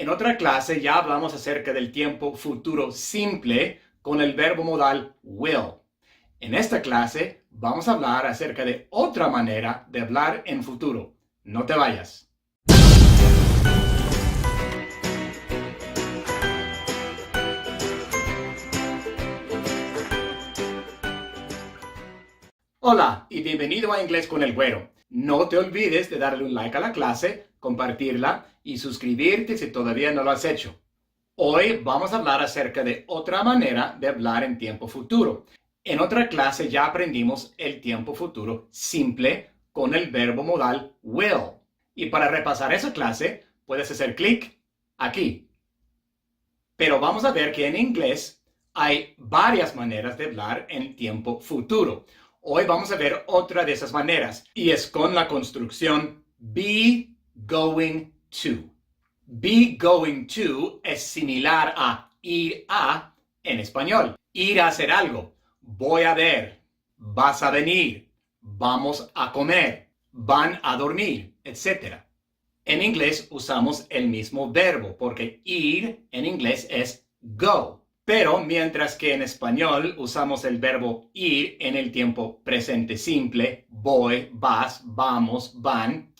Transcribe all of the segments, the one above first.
En otra clase ya hablamos acerca del tiempo futuro simple con el verbo modal will. En esta clase vamos a hablar acerca de otra manera de hablar en futuro. No te vayas. Hola y bienvenido a Inglés con el Güero. No te olvides de darle un like a la clase, compartirla y suscribirte si todavía no lo has hecho. Hoy vamos a hablar acerca de otra manera de hablar en tiempo futuro. En otra clase ya aprendimos el tiempo futuro simple con el verbo modal will. Y para repasar esa clase, puedes hacer clic aquí. Pero vamos a ver que en inglés hay varias maneras de hablar en tiempo futuro. Hoy vamos a ver otra de esas maneras y es con la construcción be going to. Be going to es similar a ir a en español. Ir a hacer algo. Voy a ver. Vas a venir. Vamos a comer. Van a dormir, etc. En inglés usamos el mismo verbo porque ir en inglés es go. Pero mientras que en español usamos el verbo ir en el tiempo presente simple, voy, vas, vamos, van,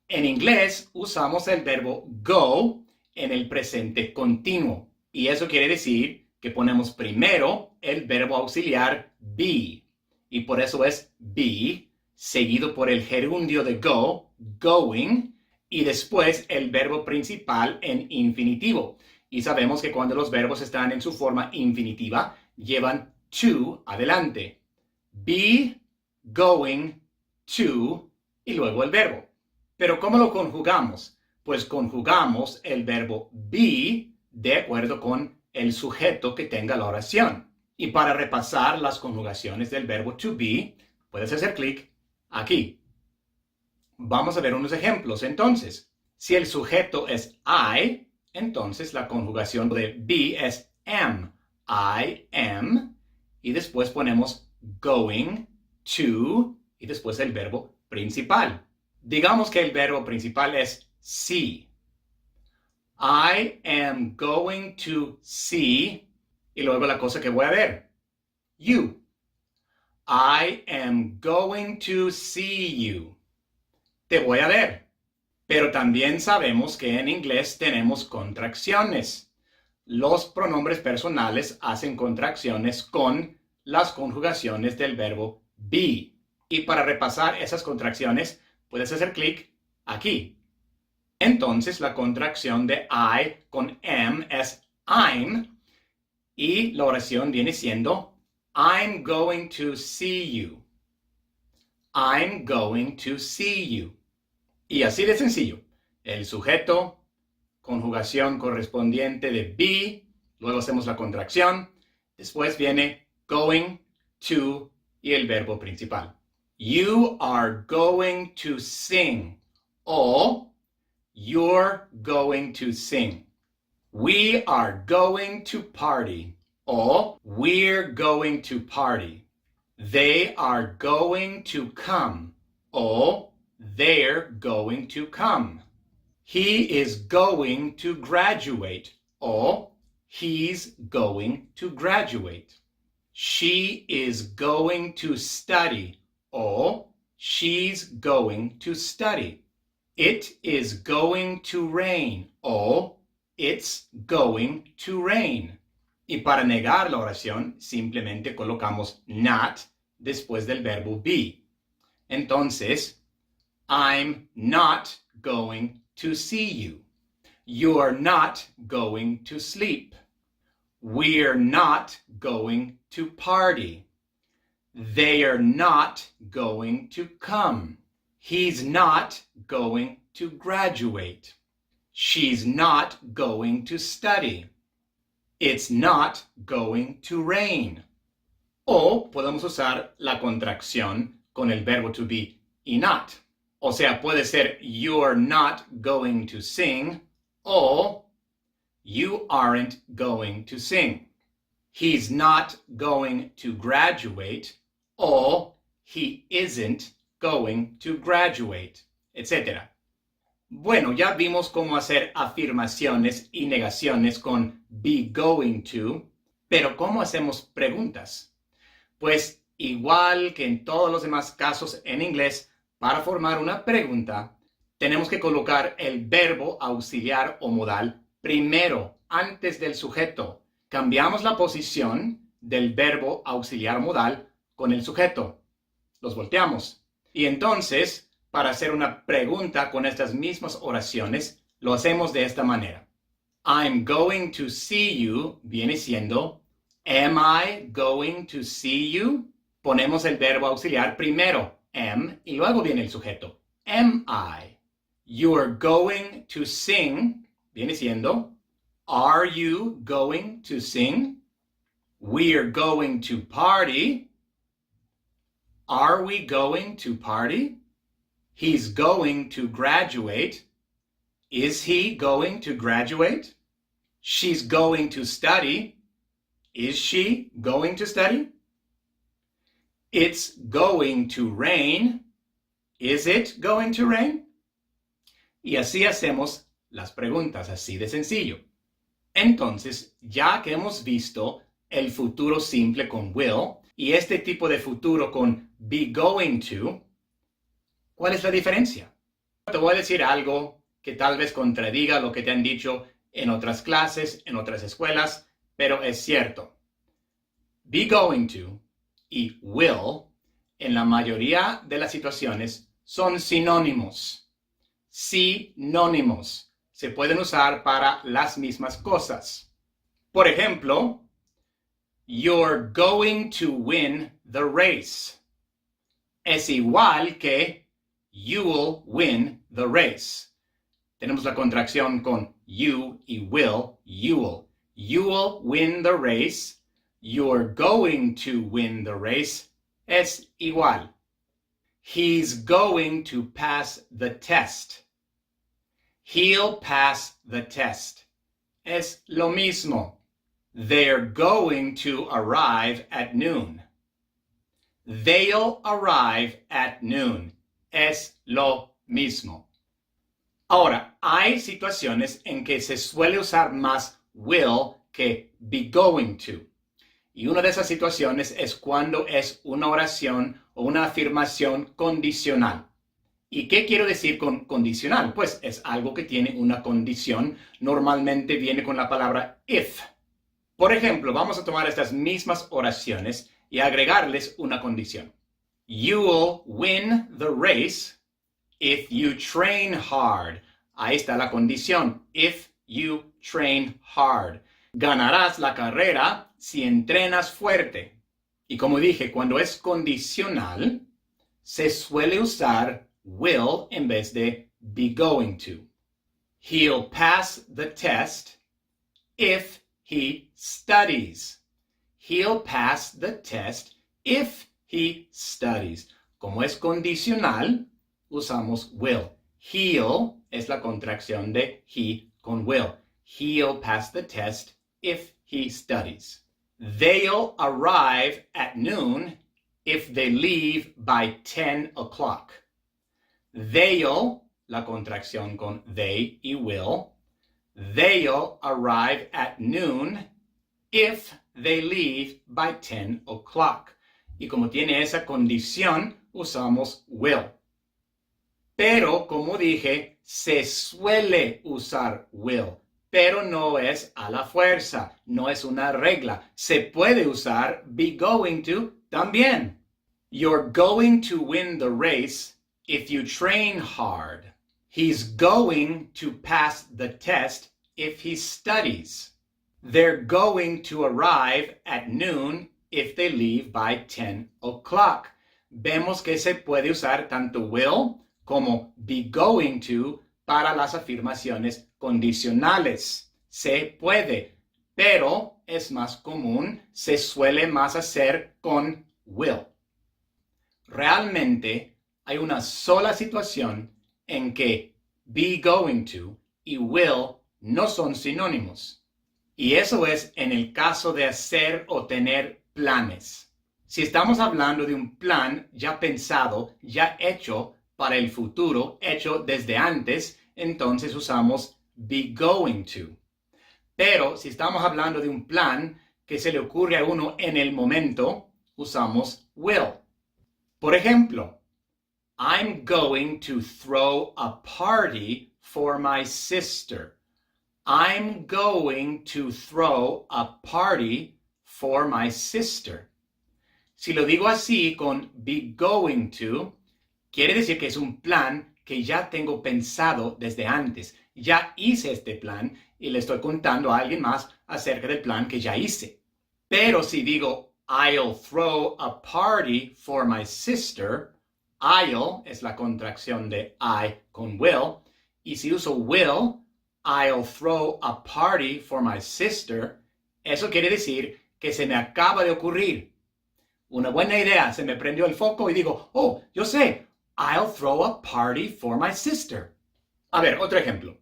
en inglés usamos el verbo go en el presente continuo. Y eso quiere decir que ponemos primero el verbo auxiliar be. Y por eso es be, seguido por el gerundio de go, going, y después el verbo principal en infinitivo. Y sabemos que cuando los verbos están en su forma infinitiva, llevan to adelante. Be going to y luego el verbo. Pero ¿cómo lo conjugamos? Pues conjugamos el verbo be de acuerdo con el sujeto que tenga la oración. Y para repasar las conjugaciones del verbo to be, puedes hacer clic aquí. Vamos a ver unos ejemplos entonces. Si el sujeto es I, entonces la conjugación de be es am. I am. Y después ponemos going to y después el verbo principal. Digamos que el verbo principal es see. I am going to see. Y luego la cosa que voy a ver. You. I am going to see you. Te voy a ver. Pero también sabemos que en inglés tenemos contracciones. Los pronombres personales hacen contracciones con las conjugaciones del verbo be. Y para repasar esas contracciones, puedes hacer clic aquí. Entonces la contracción de I con am es I'm. Y la oración viene siendo I'm going to see you. I'm going to see you. Y así de sencillo. El sujeto, conjugación correspondiente de be, luego hacemos la contracción, después viene going to y el verbo principal. You are going to sing o you're going to sing. We are going to party o we're going to party. They are going to come o they're going to come. He is going to graduate or he's going to graduate. She is going to study or she's going to study. It is going to rain or it's going to rain. Y para negar la oración, simplemente colocamos not después del verbo be. Entonces, I'm not going to see you. You're not going to sleep. We're not going to party. They are not going to come. He's not going to graduate. She's not going to study. It's not going to rain. O podemos usar la contracción con el verbo to be y not. O sea, puede ser you're not going to sing o you aren't going to sing. He's not going to graduate o he isn't going to graduate, etc. Bueno, ya vimos cómo hacer afirmaciones y negaciones con be going to, pero ¿cómo hacemos preguntas? Pues igual que en todos los demás casos en inglés, para formar una pregunta, tenemos que colocar el verbo auxiliar o modal primero, antes del sujeto. Cambiamos la posición del verbo auxiliar modal con el sujeto. Los volteamos. Y entonces, para hacer una pregunta con estas mismas oraciones, lo hacemos de esta manera. I'm going to see you viene siendo am I going to see you? Ponemos el verbo auxiliar primero, am, y luego viene el sujeto. Am I? You're going to sing viene siendo are you going to sing? We're going to party. Are we going to party? He's going to graduate. Is he going to graduate? She's going to study. Is she going to study? It's going to rain. Is it going to rain? Y así hacemos las preguntas, así de sencillo. Entonces, ya que hemos visto el futuro simple con will y este tipo de futuro con be going to, ¿cuál es la diferencia? Te voy a decir algo que tal vez contradiga lo que te han dicho en otras clases, en otras escuelas, pero es cierto. Be going to y will, en la mayoría de las situaciones, son sinónimos. Sinónimos. Se pueden usar para las mismas cosas. Por ejemplo, you're going to win the race. Es igual que you'll win the race. Tenemos la contracción con you y will, you'll. You'll win the race. You're going to win the race. Es igual. He's going to pass the test. He'll pass the test. Es lo mismo. They're going to arrive at noon. They'll arrive at noon. Es lo mismo. Ahora, hay situaciones en que se suele usar más will que be going to. Y una de esas situaciones es cuando es una oración o una afirmación condicional. ¿Y qué quiero decir con condicional? Pues es algo que tiene una condición. Normalmente viene con la palabra if. Por ejemplo, vamos a tomar estas mismas oraciones y agregarles una condición. You will win the race if you train hard. Ahí está la condición. If you train hard. Ganarás la carrera si entrenas fuerte. Y como dije, cuando es condicional, se suele usar will en vez de be going to. He'll pass the test if he studies. He'll pass the test if he studies. Como es condicional, usamos will. He'll es la contracción de he con will. He'll pass the test if he studies. They'll arrive at noon if they leave by 10 o'clock. They'll, la contracción con they y will. They'll arrive at noon if they leave by 10 o'clock. Y como tiene esa condición, usamos will. Pero, como dije, se suele usar will. Pero no es a la fuerza, no es una regla. Se puede usar be going to también. You're going to win the race if you train hard. He's going to pass the test if he studies. They're going to arrive at noon if they leave by 10 o'clock. Vemos que se puede usar tanto will como be going to para las afirmaciones condicionales. Se puede, pero es más común, se suele más hacer con will. Realmente hay una sola situación en que be going to y will no son sinónimos. Y eso es en el caso de hacer o tener planes. Si estamos hablando de un plan ya pensado, ya hecho para el futuro, hecho desde antes, entonces usamos be going to. Pero si estamos hablando de un plan que se le ocurre a uno en el momento, usamos will. Por ejemplo, I'm going to throw a party for my sister. I'm going to throw a party for my sister. Si lo digo así con be going to, quiere decir que es un plan que ya tengo pensado desde antes. Ya hice este plan y le estoy contando a alguien más acerca del plan que ya hice. Pero si digo I'll throw a party for my sister, I'll es la contracción de I con will. Y si uso will, I'll throw a party for my sister, eso quiere decir que se me acaba de ocurrir. Una buena idea, se me prendió el foco y digo, oh, yo sé, I'll throw a party for my sister. A ver, otro ejemplo.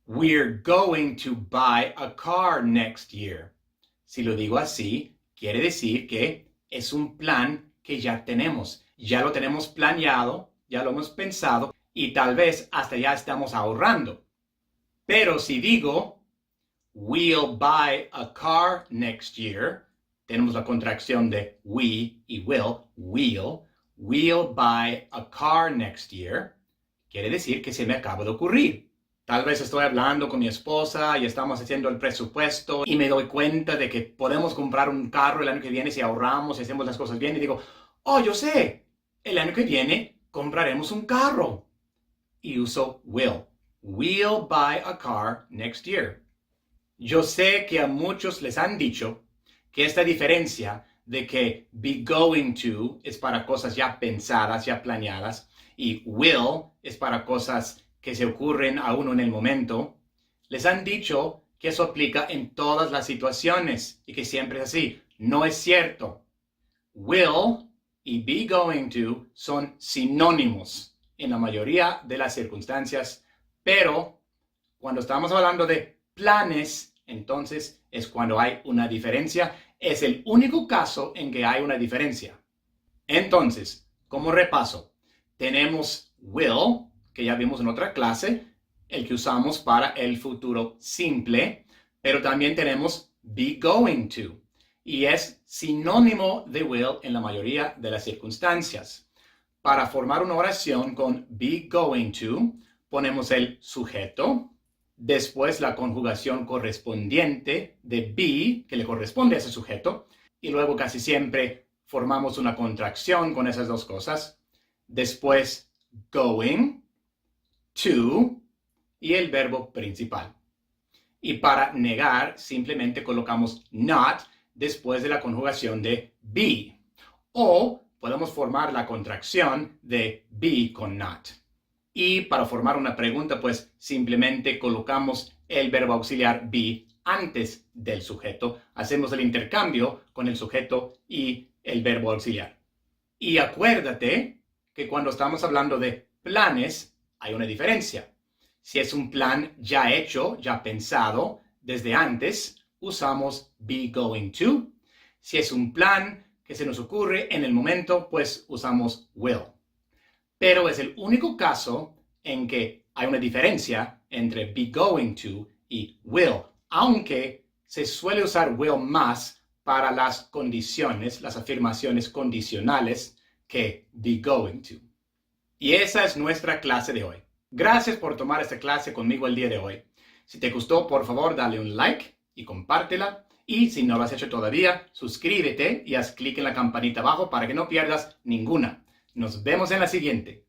We're going to buy a car next year. Si lo digo así, quiere decir que es un plan que ya tenemos. Ya lo tenemos planeado, ya lo hemos pensado y tal vez hasta ya estamos ahorrando. Pero si digo, we'll buy a car next year, tenemos la contracción de we y will, we'll buy a car next year, quiere decir que se me acaba de ocurrir. Tal vez estoy hablando con mi esposa y estamos haciendo el presupuesto y me doy cuenta de que podemos comprar un carro el año que viene si ahorramos y hacemos las cosas bien y digo, oh, yo sé, el año que viene compraremos un carro. Y uso will. We'll buy a car next year. Yo sé que a muchos les han dicho que esta diferencia de que be going to es para cosas ya pensadas, ya planeadas, y will es para cosas que se ocurren a uno en el momento, les han dicho que eso aplica en todas las situaciones y que siempre es así. No es cierto. Will y be going to son sinónimos en la mayoría de las circunstancias, pero cuando estamos hablando de planes, entonces es cuando hay una diferencia. Es el único caso en que hay una diferencia. Entonces, como repaso, tenemos will, que ya vimos en otra clase, el que usamos para el futuro simple, pero también tenemos be going to, y es sinónimo de will en la mayoría de las circunstancias. Para formar una oración con be going to, ponemos el sujeto, después la conjugación correspondiente de be, que le corresponde a ese sujeto, y luego casi siempre formamos una contracción con esas dos cosas. Después going, to, y el verbo principal. Y para negar, simplemente colocamos not después de la conjugación de be. O podemos formar la contracción de be con not. Y para formar una pregunta, pues simplemente colocamos el verbo auxiliar be antes del sujeto. Hacemos el intercambio con el sujeto y el verbo auxiliar. Y acuérdate que cuando estamos hablando de planes, hay una diferencia. Si es un plan ya hecho, ya pensado, desde antes, usamos be going to. Si es un plan que se nos ocurre en el momento, pues usamos will. Pero es el único caso en que hay una diferencia entre be going to y will, aunque se suele usar will más para las condiciones, las afirmaciones condicionales que be going to. Y esa es nuestra clase de hoy. Gracias por tomar esta clase conmigo el día de hoy. Si te gustó, por favor, dale un like y compártela. Y si no lo has hecho todavía, suscríbete y haz clic en la campanita abajo para que no pierdas ninguna. Nos vemos en la siguiente.